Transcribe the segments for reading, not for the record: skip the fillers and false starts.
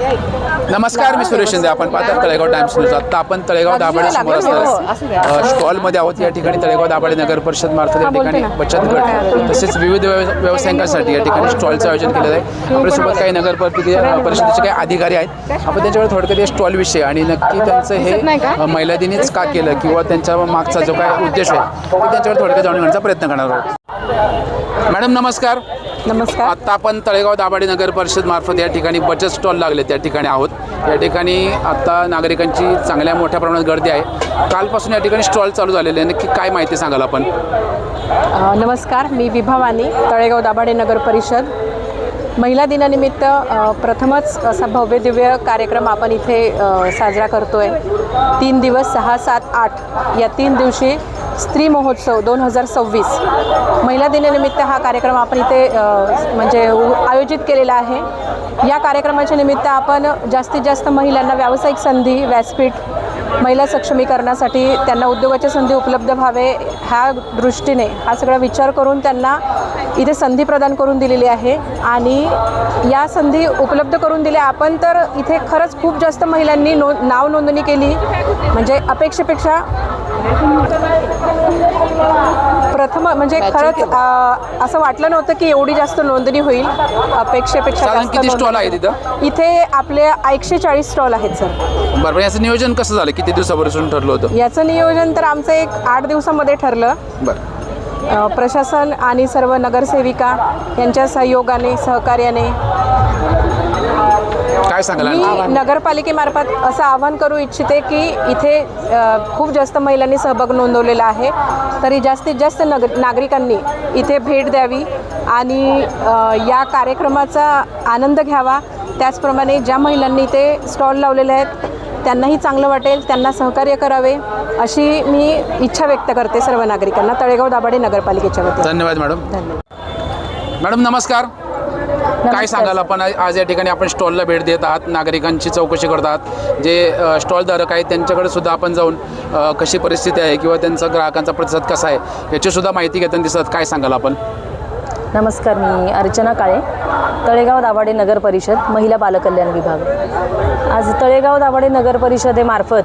नमस्कार, मी सुरेश शिंदे. आपण पाहतात तळेगाव टाइम्स न्यूज. आता आपण तळेगाव दाभाडे समोर असणाऱ्या स्टॉलमध्ये आहोत. या ठिकाणी तळेगाव दाभाडे नगर परिषद मार्फत या ठिकाणी बचत गट तसेच विविध व्यावसायिकांसाठी या ठिकाणी स्टॉलचं आयोजन केलेलं आहे. आपल्यासोबत काही नगर परिषदेचे काही अधिकारी आहेत. आपण त्यांच्यावर थोडक्यात या स्टॉल विषयी आणि नक्की त्यांचं हे महिला दिनीच का केलं किंवा त्यांच्या मागचा जो काय उद्देश आहे ते त्यांच्यावर थोडक्यात जाणून घेण्याचा प्रयत्न करणार आहोत. मॅडम नमस्कार. नमस्कार. आता आपण तळेगाव दाभाडे नगर परिषद मार्फत या ठिकाणी बचत स्टॉल लागले त्या ठिकाणी आहोत. या ठिकाणी आता नागरिकांची चांगल्या मोठ्या प्रमाणात गर्दी आहे. कालपासून या ठिकाणी स्टॉल चालू झालेले आहे. नक्की काय माहिती सांगाल आपण? नमस्कार, मी विभावानी, तळेगाव दाभाडे नगर परिषद. महिला दिनानिमित्त प्रथमच असा भव्य दिव्य कार्यक्रम आपण इथे साजरा करतो आहे. 3 दिवस 6, 7, 8 या 3 दिवशी स्त्री महोत्सव 2026 महिला दिनानिमित्त हा कार्यक्रम आपण इथे म्हणजे आयोजित केलेला आहे. या कार्यक्रमाच्या निमित्त आपण जास्तीत जास्त महिलांना व्यावसायिक संधी, व्यासपीठ, महिला सक्षमीकरणासाठी त्यांना उद्योगाच्या संधी उपलब्ध व्हावे ह्या दृष्टीने हा सगळा विचार करून त्यांना इथे संधी प्रदान करून दिलेली आहे. आणि या संधी उपलब्ध करून दिल्या आपण तर इथे खरंच खूप जास्त महिलांनी नाव नोंदणी केली. म्हणजे अपेक्षेपेक्षा प्रथम म्हणजे खरंच असं वाटलं नव्हतं की एवढी जास्त नोंदणी होईल. अपेक्षेपेक्षा किती स्टॉल आहे तिथं? इथे आपले 140 स्टॉल आहेत सर. बरं, याचं नियोजन कसं झालं? किती दिवसापासून ठरलं होतं याचं नियोजन? तर आमचं एक 8 दिवसामध्ये ठरलं. बरं. प्रशासन आणि सर्व नगरसेविका यांच्या सहयोगाने, सहकार्याने. काय सांगाल? मी नगरपालिकेमार्फत असं आवाहन करू इच्छिते की इथे खूप जास्त महिलांनी सहभाग नोंदवलेला आहे. तरी जास्तीत जास्त नागरिकांनी इथे भेट द्यावी आणि या कार्यक्रमाचा आनंद घ्यावा. त्याचप्रमाणे ज्या महिलांनी इथे स्टॉल लावलेले आहेत त्यांनाही चांगलं वाटेल, त्यांना सहकार्य करावे अशी मी इच्छा व्यक्त करते सर्व नागरिकांना तळेगाव दाभाडे नगरपालिकेच्या वतीने. धन्यवाद मॅडम. मॅडम नमस्कार. काय सांगाल आपण? आज या ठिकाणी आपण स्टॉलला भेट देत आहात, नागरिकांची चौकशी करत आहात. जे स्टॉलधारक आहेत त्यांच्याकडे सुद्धा आपण जाऊन कशी परिस्थिती आहे किंवा त्यांचा ग्राहकांचा प्रतिसाद कसा आहे याची सुद्धा माहिती घेताना दिसत. काय सांगाल आपण? नमस्कार, मी अर्चना काळे, तळेगाव दाभाडे नगर परिषद महिला बालकल्याण विभाग. आज तळेगाव दाभाडे नगर परिषदेमार्फत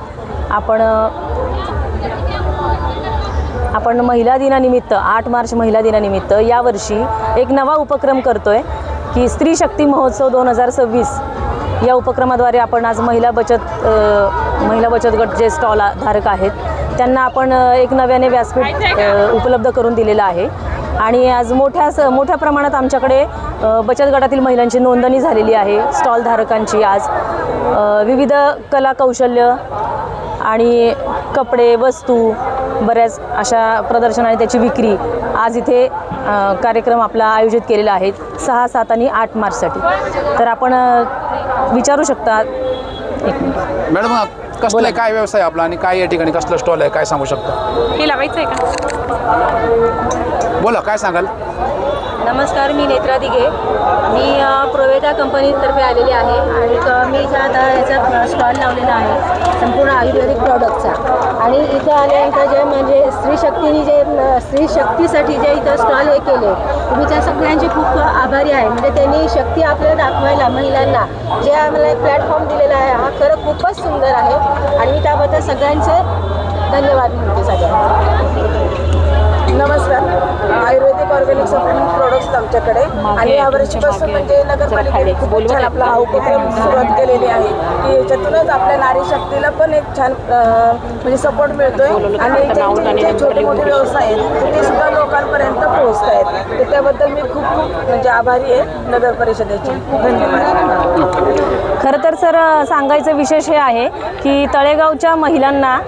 आपण महिला दिनानिमित्त 8 मार्च महिला दिनानिमित्त यावर्षी एक नवा उपक्रम करतो आहे की स्त्री शक्ती महोत्सव 2026 या उपक्रमाद्वारे आपण आज महिला बचत गट जे स्टॉल धारक आहेत त्यांना आपण एक नव्याने व्यासपीठ उपलब्ध करून दिलेलं आहे. आणि आज मोठ्या प्रमाणात आमच्याकडे बचत गटातील महिलांची नोंदणी झालेली आहे. स्टॉल धारकांची आज विविध कला कौशल्य आणि कपडे, वस्तू, बऱ्याच अशा प्रदर्शन आणि त्याची विक्री आज इथे कार्यक्रम आपला आयोजित केलेला आहे 6, 7 आणि 8 मार्चसाठी. तर आपण विचारू शकता. एक मिनिट मॅडम, कसला काय व्यवसाय आपला आणि काय या ठिकाणी कसला स्टॉल आहे, काय सांगू शकता? हे लावायचं आहे का? बोला, काय सांगाल? नमस्कार, मी नेत्रा दिघे. मी प्रोवेटा कंपनीतर्फे आलेली आहे आणि मी ज्या आता याचा स्टॉल लावलेला आहे संपूर्ण आयुर्वेदिक प्रॉडक्टचा. आणि इथं आल्यानंतर जे म्हणजे स्त्री शक्तीसाठी जे इथं स्टॉल हे केले मी त्या सगळ्यांची खूप आभारी आहे. म्हणजे त्यांनी शक्ती आपल्याला दाखवायला महिलांना जे आम्हाला प्लॅटफॉर्म दिलेला आहे हा खरं खूपच सुंदर आहे आणि मी त्याबद्दल सगळ्यांचे धन्यवाद म्हणते सगळ्यांचे. नमस्कार, आयुर्वेदिक ऑर्गॅनिक सप्लिमेंट प्रोडक्ट्स आमच्याकडे आणि यावर्षीपासून म्हणजे नगरपालिकेने खूप छान आपला हा उपक्रम सुरुवात केलेली आहे की याच्यातूनच आपल्या नारी शक्तीला पण एक छान म्हणजे सपोर्ट मिळतोय आणि जे छोटे मोठे व्यवसाय आहेत ते सुद्धा लोकांपर्यंत पोहोचत आहेत. तर त्याबद्दल मी खूप म्हणजे आभारी आहे नगर परिषदेची. धन्यवाद. खरं तर सर सांगायचं विशेष हे आहे की तळेगावच्या महिलांना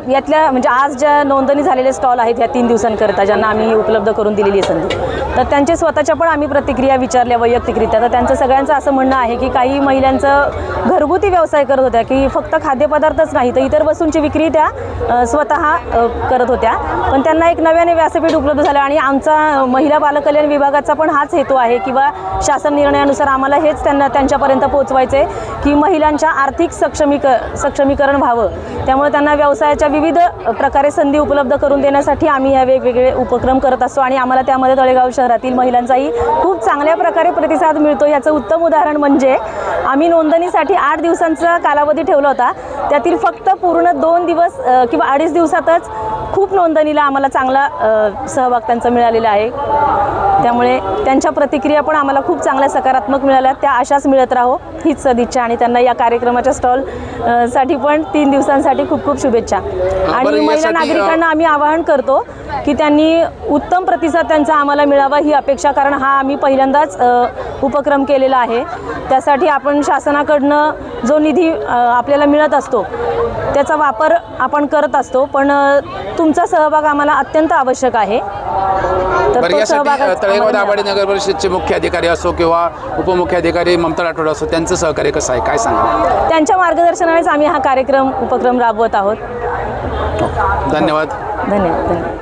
यातल्या म्हणजे आज ज्या नोंदणी झालेले स्टॉल आहेत या 3 दिवसांकरता ज्यांना आम्ही उपलब्ध करून दिलेली आहे संधी, तर त्यांचे स्वतःच्या पण आम्ही प्रतिक्रिया विचारल्या वैयक्तिकरित्या. तर त्यांचं सगळ्यांचं असं म्हणणं आहे की काही महिलांचं घरगुती व्यवसाय करत होत्या की फक्त खाद्यपदार्थच नाही तर इतर वस्तूंची विक्री त्या स्वतः करत होत्या, पण त्यांना एक नव्याने व्यासपीठ उपलब्ध झालं. आणि आमचा महिला बालकल्याण विभागाचा पण हाच हेतू आहे किंवा शासन निर्णयानुसार आम्हाला हेच त्यांच्यापर्यंत पोहोचवायचं आहे की महिलांच्या आर्थिक सक्षमीकरण व्हावं. त्यामुळे त्यांना व्यवसायाच्या विविध प्रकारे संधी उपलब्ध करून देण्यासाठी आम्ही ह्या वेगवेगळे उपक्रम करत असतो आणि आम्हाला त्यामध्ये तळेगाव शहरातील महिलांचाही खूप चांगल्या प्रकारे प्रतिसाद मिळतो. याचं उत्तम उदाहरण म्हणजे आम्ही नोंदणीसाठी 8 दिवसांचा कालावधी ठेवला होता, त्यातील फक्त पूर्ण 2 दिवस किंवा 2.5 दिवसातच खूप नोंदणीला आम्हाला चांगला सहभाग त्यांचा मिळालेला आहे. त्यामुळे त्यांच्या प्रतिक्रिया पण आम्हाला खूप चांगल्या सकारात्मक मिळाल्या. त्या अशाच मिळत राहो हीच सदिच्छा आणि त्यांना या कार्यक्रमाच्या स्टॉल साठी पण 3 दिवसांसाठी खूप खूप शुभेच्छा. आणि महिला नागरिकांना आम्ही आवाहन करतो की त्यांनी उत्तम प्रतिसाद त्यांचा आम्हाला मिळावा ही अपेक्षा, कारण हा आम्ही पहिल्यांदाच उपक्रम केलेला आहे. त्यासाठी आपण शासनाकडनं जो निधी आपल्याला मिळत असतो त्याचा वापर आपण करत असतो, पण तुमचा सहभाग आम्हाला अत्यंत आवश्यक आहे. तर तो सहभाग तळेगाव दाभाडे नगर परिषदचे मुख्य अधिकारी असो किंवा उपमुख्याधिकारी ममता राठोड असो, त्यांचं सहकार्य कसं आहे, काय सांगा? त्यांच्या मार्गदर्शनानेच आम्ही हा उपक्रम राबवत आहोत. धन्यवाद. धन्यवाद.